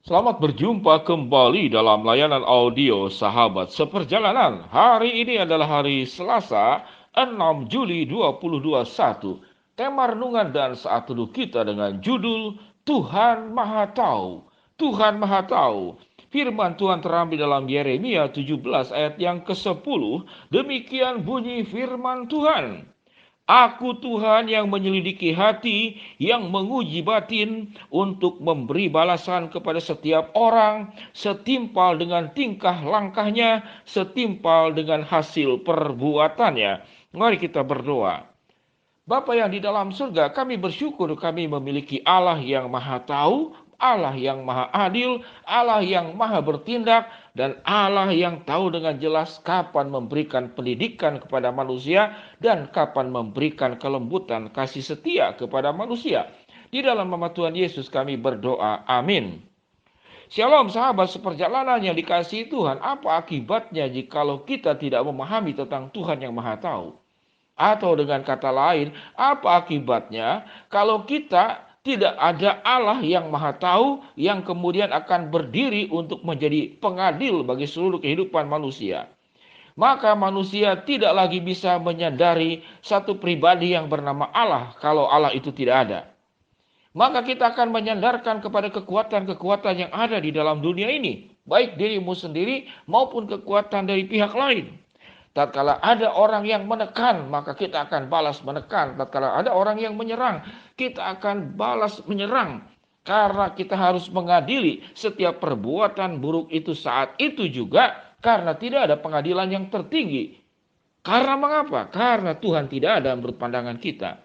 Selamat berjumpa kembali dalam layanan audio Sahabat Seperjalanan. Hari ini adalah hari Selasa, 6 Juli 2021. Tema renungan dan saat teduh kita dengan judul Tuhan Maha Tahu. Tuhan Maha Tahu. Firman Tuhan terambil dalam Yeremia 17 ayat yang ke-10. Demikian bunyi firman Tuhan. Aku Tuhan yang menyelidiki hati, yang menguji batin untuk memberi balasan kepada setiap orang setimpal dengan tingkah langkahnya, setimpal dengan hasil perbuatannya. Mari kita berdoa. Bapa yang di dalam surga, kami bersyukur kami memiliki Allah yang maha tahu, Allah yang maha adil, Allah yang maha bertindak, dan Allah yang tahu dengan jelas kapan memberikan pendidikan kepada manusia dan kapan memberikan kelembutan kasih setia kepada manusia. Di dalam nama Tuhan Yesus kami berdoa, amin. Shalom sahabat seperjalanan yang dikasihi Tuhan, apa akibatnya jikalau kita tidak memahami tentang Tuhan yang maha tahu? Atau dengan kata lain, apa akibatnya kalau kita tidak ada Allah yang maha tahu yang kemudian akan berdiri untuk menjadi pengadil bagi seluruh kehidupan manusia? Maka manusia tidak lagi bisa menyadari satu pribadi yang bernama Allah kalau Allah itu tidak ada. Maka kita akan menyandarkan kepada kekuatan-kekuatan yang ada di dalam dunia ini, baik dirimu sendiri maupun kekuatan dari pihak lain. Tatkala ada orang yang menekan, maka kita akan balas menekan. Tatkala ada orang yang menyerang, kita akan balas menyerang. Karena kita harus mengadili setiap perbuatan buruk itu saat itu juga, karena tidak ada pengadilan yang tertinggi. Karena mengapa? Karena Tuhan tidak ada menurut pandangan kita.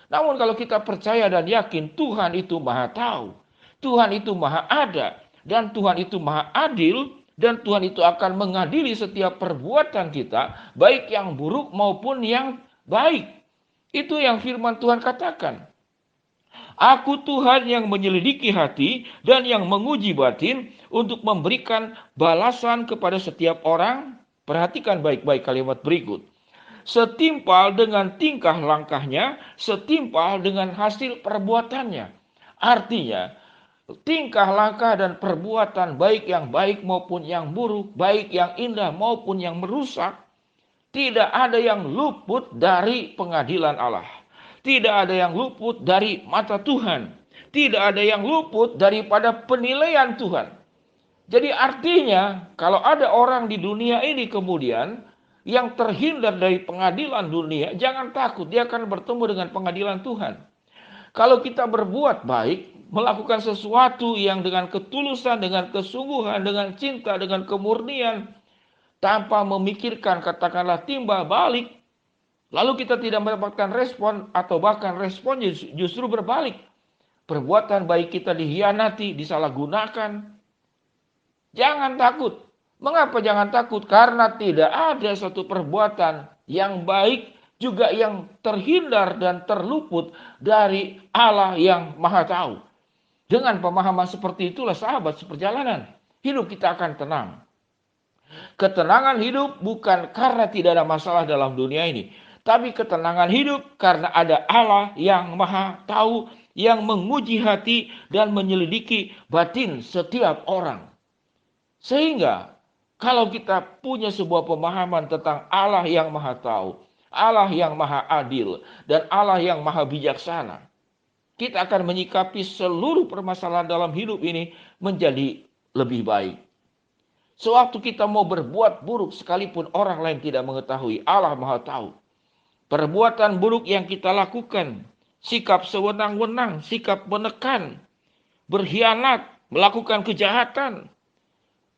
Namun kalau kita percaya dan yakin Tuhan itu maha tahu, Tuhan itu maha ada, dan Tuhan itu maha adil, dan Tuhan itu akan mengadili setiap perbuatan kita, baik yang buruk maupun yang baik. Itu yang firman Tuhan katakan. Aku Tuhan yang menyelidiki hati dan yang menguji batin untuk memberikan balasan kepada setiap orang. Perhatikan baik-baik kalimat berikut. Setimpal dengan tingkah langkahnya, setimpal dengan hasil perbuatannya. Artinya, tingkah langkah dan perbuatan baik yang baik maupun yang buruk, baik yang indah maupun yang merusak, tidak ada yang luput dari pengadilan Allah. Tidak ada yang luput dari mata Tuhan. Tidak ada yang luput daripada penilaian Tuhan. Jadi artinya kalau ada orang di dunia ini kemudian yang terhindar dari pengadilan dunia, jangan takut, dia akan bertemu dengan pengadilan Tuhan. Kalau kita berbuat baik, melakukan sesuatu yang dengan ketulusan, dengan kesungguhan, dengan cinta, dengan kemurnian, tanpa memikirkan katakanlah timbal balik, lalu kita tidak mendapatkan respon atau bahkan responnya justru berbalik. Perbuatan baik kita dihianati, disalahgunakan. Jangan takut. Mengapa jangan takut? Karena tidak ada satu perbuatan yang baik juga yang terhindar dan terluput dari Allah yang maha tahu. Dengan pemahaman seperti itulah sahabat seperjalanan, hidup kita akan tenang. Ketenangan hidup bukan karena tidak ada masalah dalam dunia ini, tapi ketenangan hidup karena ada Allah yang maha tahu, yang menguji hati dan menyelidiki batin setiap orang. Sehingga kalau kita punya sebuah pemahaman tentang Allah yang maha tahu, Allah yang maha adil, dan Allah yang maha bijaksana, kita akan menyikapi seluruh permasalahan dalam hidup ini menjadi lebih baik. Sewaktu kita mau berbuat buruk sekalipun orang lain tidak mengetahui, Allah maha tahu. Perbuatan buruk yang kita lakukan, sikap sewenang-wenang, sikap menekan, berkhianat, melakukan kejahatan,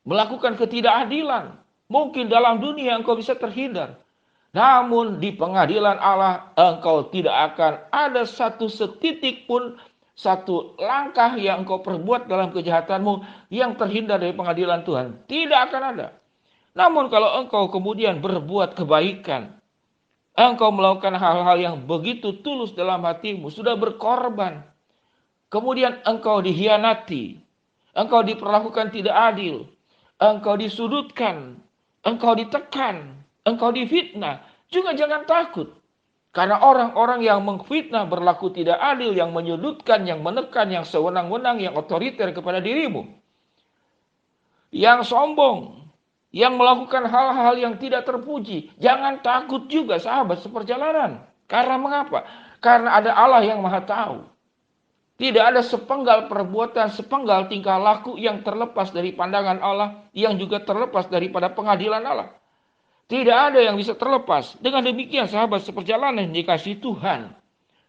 melakukan ketidakadilan. Mungkin dalam dunia engkau bisa terhindar. Namun di pengadilan Allah engkau tidak akan ada satu setitik pun, satu langkah yang engkau perbuat dalam kejahatanmu yang terhindar dari pengadilan Tuhan. Tidak akan ada. Namun kalau engkau kemudian berbuat kebaikan, engkau melakukan hal-hal yang begitu tulus dalam hatimu, sudah berkorban, kemudian engkau dihianati, engkau diperlakukan tidak adil, engkau disudutkan, engkau ditekan, engkau difitnah, juga jangan takut. Karena orang-orang yang mengfitnah, berlaku tidak adil, yang menyudutkan, yang menekan, yang sewenang-wenang, yang otoriter kepada dirimu, yang sombong, yang melakukan hal-hal yang tidak terpuji. Jangan takut juga sahabat seperjalanan. Karena mengapa? Karena ada Allah yang maha tahu. Tidak ada sepenggal perbuatan, sepenggal tingkah laku yang terlepas dari pandangan Allah, yang juga terlepas daripada pengadilan Allah. Tidak ada yang bisa terlepas. Dengan demikian sahabat seperjalanan dikasih Tuhan.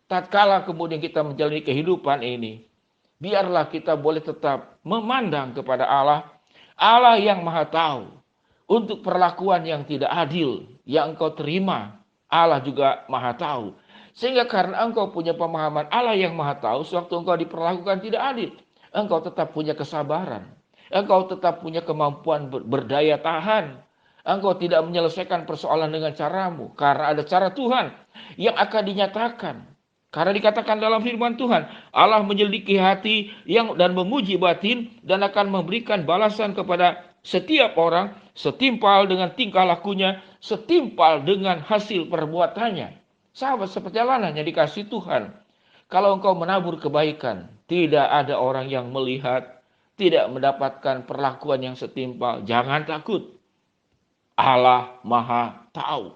Tatkala kemudian kita menjalani kehidupan ini, biarlah kita boleh tetap memandang kepada Allah, Allah yang maha tahu. Untuk perlakuan yang tidak adil yang engkau terima, Allah juga maha tahu. Sehingga karena engkau punya pemahaman Allah yang maha tahu, sewaktu engkau diperlakukan tidak adil, engkau tetap punya kesabaran. Engkau tetap punya kemampuan berdaya tahan. Engkau tidak menyelesaikan persoalan dengan caramu, karena ada cara Tuhan yang akan dinyatakan. Karena dikatakan dalam firman Tuhan, Allah menyelidiki hati dan menguji batin dan akan memberikan balasan kepada setiap orang setimpal dengan tingkah lakunya, setimpal dengan hasil perbuatannya. Sahabat seperjalanan yang dikasih Tuhan, kalau engkau menabur kebaikan, tidak ada orang yang melihat, tidak mendapatkan perlakuan yang setimpal. Jangan takut. Allah maha tahu.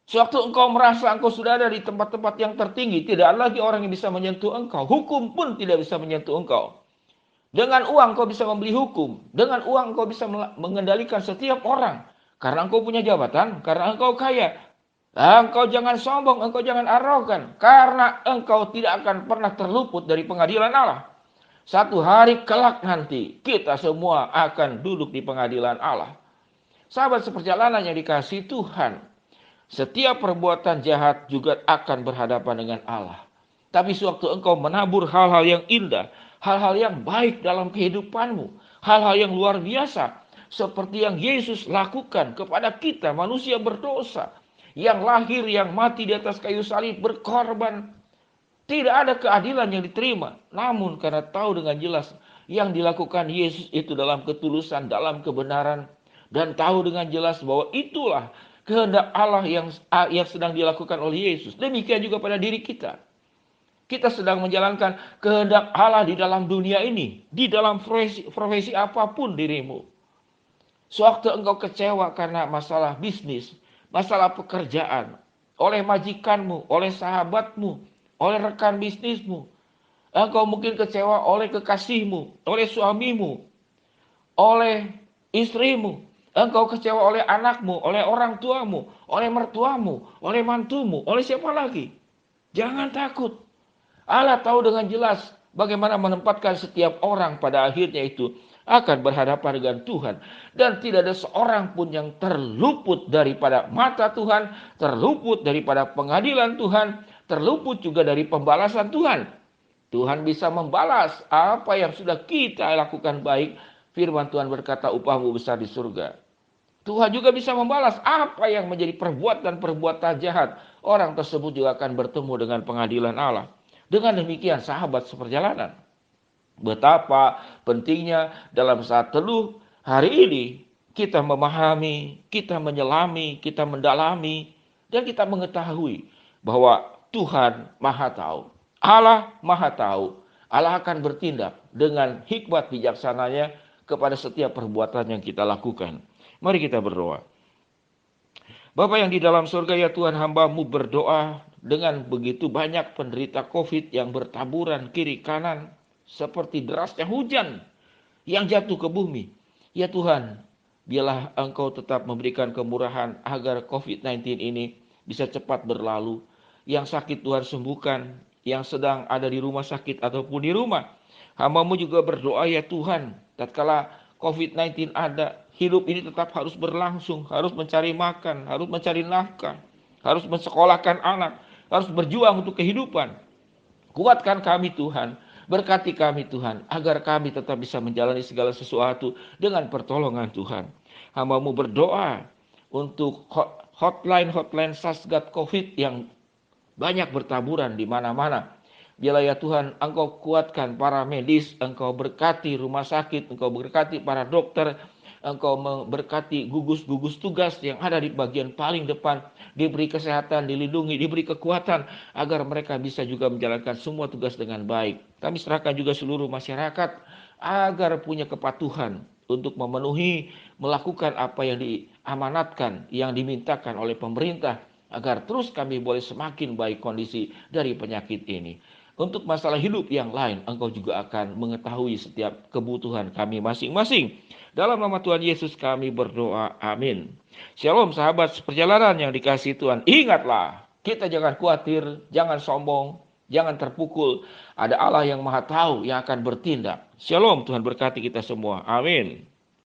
Sewaktu engkau merasa engkau sudah ada di tempat-tempat yang tertinggi, tidak ada lagi orang yang bisa menyentuh engkau. Hukum pun tidak bisa menyentuh engkau. Dengan uang engkau bisa membeli hukum. Dengan uang engkau bisa mengendalikan setiap orang. Karena engkau punya jabatan, karena engkau kaya. Engkau jangan sombong, engkau jangan arogan. Karena engkau tidak akan pernah terluput dari pengadilan Allah. Satu hari kelak nanti, kita semua akan duduk di pengadilan Allah. Sahabat seperjalanan yang dikasihi Tuhan, setiap perbuatan jahat juga akan berhadapan dengan Allah. Tapi sewaktu engkau menabur hal-hal yang indah, hal-hal yang baik dalam kehidupanmu, hal-hal yang luar biasa, seperti yang Yesus lakukan kepada kita manusia berdosa, yang lahir, yang mati di atas kayu salib, berkorban. Tidak ada keadilan yang diterima. Namun karena tahu dengan jelas yang dilakukan Yesus itu dalam ketulusan, dalam kebenaran, dan tahu dengan jelas bahwa itulah kehendak Allah yang sedang dilakukan oleh Yesus. Demikian juga pada diri kita. Kita sedang menjalankan kehendak Allah di dalam dunia ini. Di dalam profesi apapun dirimu. Sewaktu engkau kecewa karena masalah bisnis, masalah pekerjaan, oleh majikanmu, oleh sahabatmu, oleh rekan bisnismu. Engkau mungkin kecewa oleh kekasihmu, oleh suamimu, oleh istrimu. Engkau kecewa oleh anakmu, oleh orang tuamu, oleh mertuamu, oleh mantumu, oleh siapa lagi. Jangan takut. Allah tahu dengan jelas bagaimana menempatkan setiap orang pada akhirnya itu akan berhadapan dengan Tuhan. Dan tidak ada seorang pun yang terluput daripada mata Tuhan, terluput daripada pengadilan Tuhan, terluput juga dari pembalasan Tuhan. Tuhan bisa membalas apa yang sudah kita lakukan baik. Firman Tuhan berkata, upahmu besar di surga. Tuhan juga bisa membalas apa yang menjadi perbuatan-perbuatan jahat. Orang tersebut juga akan bertemu dengan pengadilan Allah. Dengan demikian sahabat seperjalanan, betapa pentingnya dalam saat teduh hari ini kita memahami, kita menyelami, kita mendalami, dan kita mengetahui bahwa Tuhan maha tahu. Allah maha tahu. Allah akan bertindak dengan hikmat bijaksananya kepada setiap perbuatan yang kita lakukan. Mari kita berdoa. Bapa yang di dalam surga, ya Tuhan, hamba-Mu berdoa dengan begitu banyak penderita COVID yang bertaburan kiri kanan seperti derasnya hujan yang jatuh ke bumi. Ya Tuhan, biarlah Engkau tetap memberikan kemurahan agar COVID-19 ini bisa cepat berlalu. Yang sakit Tuhan sembuhkan, yang sedang ada di rumah sakit ataupun di rumah. Hamba-Mu juga berdoa, ya Tuhan, tatkala COVID-19 ada, hidup ini tetap harus berlangsung, harus mencari makan, harus mencari nafkah, harus mensekolahkan anak, harus berjuang untuk kehidupan. Kuatkan kami Tuhan, berkati kami Tuhan, agar kami tetap bisa menjalani segala sesuatu dengan pertolongan Tuhan. Hamba-Mu berdoa untuk hotline Satgas COVID yang banyak bertaburan di mana-mana. Biarlah ya Tuhan, Engkau kuatkan para medis, Engkau berkati rumah sakit, Engkau berkati para dokter, Engkau memberkati gugus-gugus tugas yang ada di bagian paling depan, diberi kesehatan, dilindungi, diberi kekuatan, agar mereka bisa juga menjalankan semua tugas dengan baik. Kami serahkan juga seluruh masyarakat, agar punya kepatuhan, untuk memenuhi, melakukan apa yang diamanatkan, yang dimintakan oleh pemerintah, agar terus kami boleh semakin baik kondisi dari penyakit ini. Untuk masalah hidup yang lain, Engkau juga akan mengetahui setiap kebutuhan kami masing-masing. Dalam nama Tuhan Yesus kami berdoa, amin. Shalom sahabat seperjalanan yang dikasihi Tuhan. Ingatlah, kita jangan khawatir, jangan sombong, jangan terpukul. Ada Allah yang maha tahu yang akan bertindak. Shalom, Tuhan berkati kita semua. Amin.